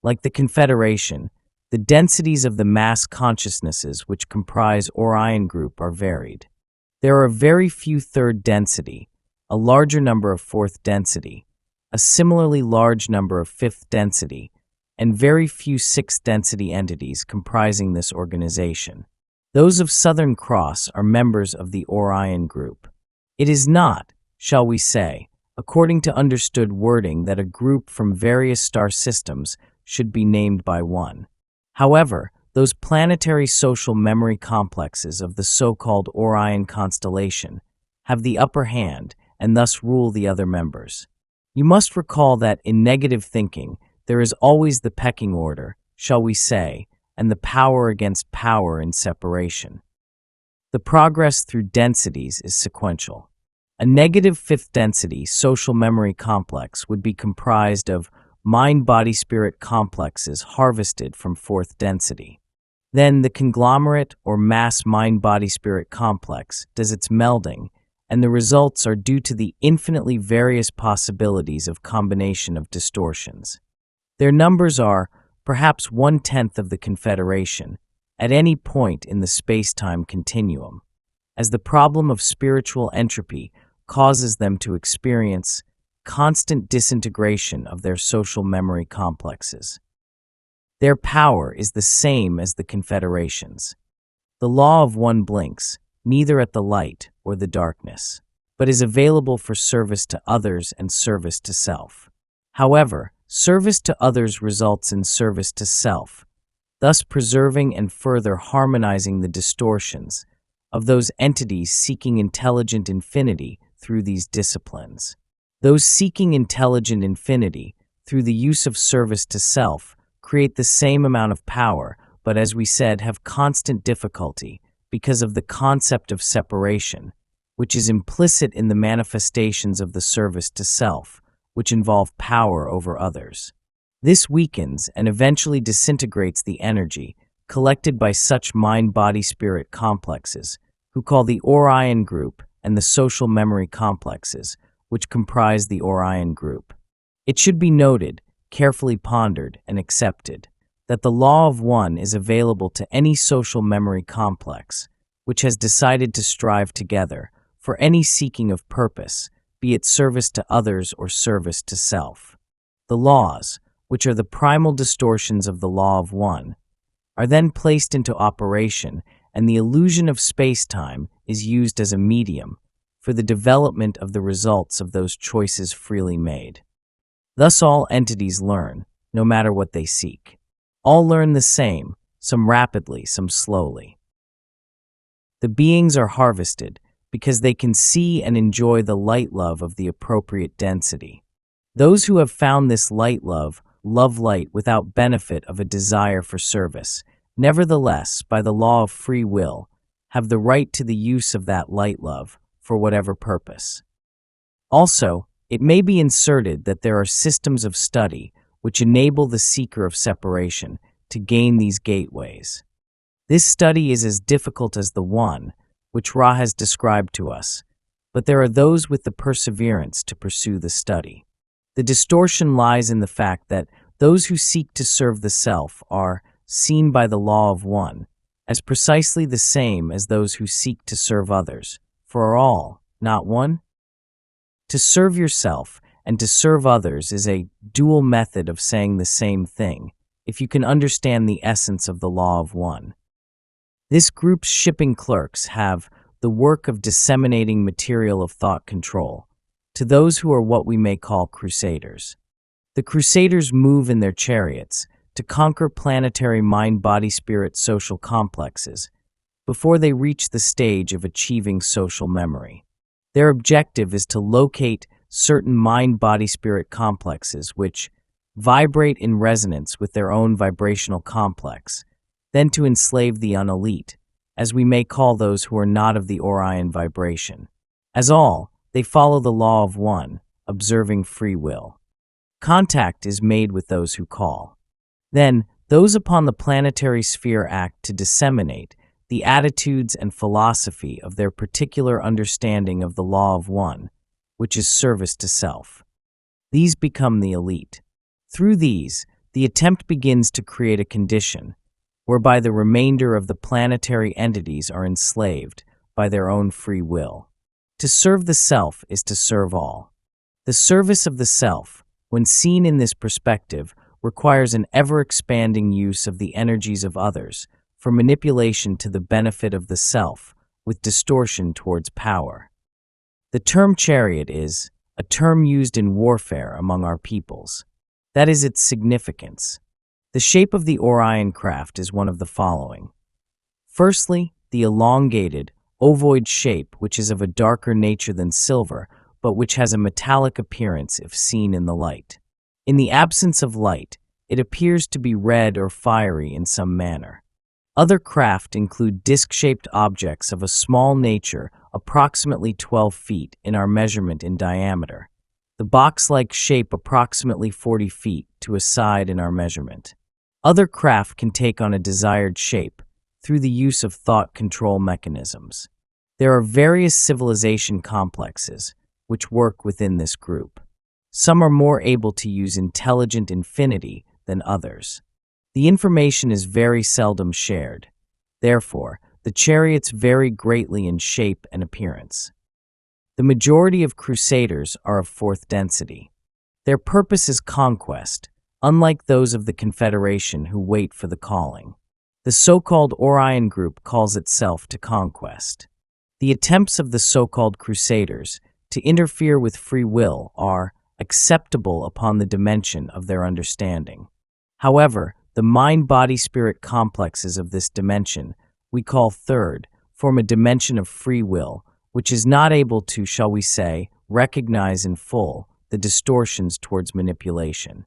Like the confederation, the densities of the mass consciousnesses which comprise Orion group are varied. There are very few third density, a larger number of fourth density, a similarly large number of fifth density, and very few sixth density entities comprising this organization. Those of Southern Cross are members of the Orion group. It is not, shall we say, according to understood wording that a group from various star systems should be named by one. However, those planetary social memory complexes of the so-called Orion constellation have the upper hand and thus rule the other members. You must recall that in negative thinking, there is always the pecking order, shall we say, and the power against power in separation. The progress through densities is sequential. A negative fifth density social memory complex would be comprised of mind-body-spirit complexes harvested from fourth density. Then the conglomerate or mass mind-body-spirit complex does its melding, and the results are due to the infinitely various possibilities of combination of distortions. Their numbers are perhaps 1/10 of the confederation at any point in the space-time continuum, as the problem of spiritual entropy causes them to experience constant disintegration of their social memory complexes. Their power is the same as the confederation's. The law of one blinks, neither at the light or the darkness, but is available for service to others and service to self. However, service to others results in service to self, thus preserving and further harmonizing the distortions of those entities seeking intelligent infinity through these disciplines. Those seeking intelligent infinity through the use of service to self create the same amount of power, but as we said, have constant difficulty because of the concept of separation, which is implicit in the manifestations of the service to self, which involve power over others. This weakens and eventually disintegrates the energy collected by such mind-body-spirit complexes, who call the Orion group and the social memory complexes, which comprise the Orion group. It should be noted, carefully pondered and accepted, that the law of one is available to any social memory complex, which has decided to strive together for any seeking of purpose, be it service to others or service to self. The laws, which are the primal distortions of the law of one, are then placed into operation, and the illusion of space-time is used as a medium for the development of the results of those choices freely made. Thus all entities learn, no matter what they seek. All learn the same, some rapidly, some slowly. The beings are harvested because they can see and enjoy the light love of the appropriate density. Those who have found this light love light without benefit of a desire for service, nevertheless, by the law of free will, have the right to the use of that light love for whatever purpose. Also, it may be inserted that there are systems of study which enable the seeker of separation to gain these gateways. This study is as difficult as the one which Ra has described to us, but there are those with the perseverance to pursue the study. The distortion lies in the fact that those who seek to serve the self are seen by the law of one as precisely the same as those who seek to serve others, for are all, not one? To serve yourself and to serve others is a dual method of saying the same thing, if you can understand the essence of the law of one. This group's shipping clerks have the work of disseminating material of thought control to those who are what we may call crusaders. The crusaders move in their chariots to conquer planetary mind-body-spirit social complexes before they reach the stage of achieving social memory. Their objective is to locate certain mind-body-spirit complexes which vibrate in resonance with their own vibrational complex, then to enslave the unelite, as we may call those who are not of the Orion vibration. As all, they follow the law of one, observing free will. Contact is made with those who call. Then, those upon the planetary sphere act to disseminate the attitudes and philosophy of their particular understanding of the law of one, which is service to self. These become the elite. Through these, the attempt begins to create a condition whereby the remainder of the planetary entities are enslaved by their own free will. To serve the self is to serve all. The service of the self, when seen in this perspective, requires an ever-expanding use of the energies of others for manipulation to the benefit of the self, with distortion towards power. The term chariot is a term used in warfare among our peoples. That is its significance. The shape of the Orion craft is one of the following. Firstly, the elongated, ovoid shape, which is of a darker nature than silver, but which has a metallic appearance if seen in the light. In the absence of light, it appears to be red or fiery in some manner. Other craft include disc-shaped objects of a small nature, approximately 12 feet in our measurement in diameter. The box-like shape approximately 40 feet to a side in our measurement. Other craft can take on a desired shape through the use of thought control mechanisms. There are various civilization complexes which work within this group. Some are more able to use intelligent infinity than others. The information is very seldom shared. Therefore, the chariots vary greatly in shape and appearance. The majority of crusaders are of fourth density. Their purpose is conquest, unlike those of the confederation who wait for the calling. The so-called Orion group calls itself to conquest. The attempts of the so-called crusaders to interfere with free will are acceptable upon the dimension of their understanding. However, the mind-body-spirit complexes of this dimension, we call third, form a dimension of free will, which is not able to, shall we say, recognize in full the distortions towards manipulation.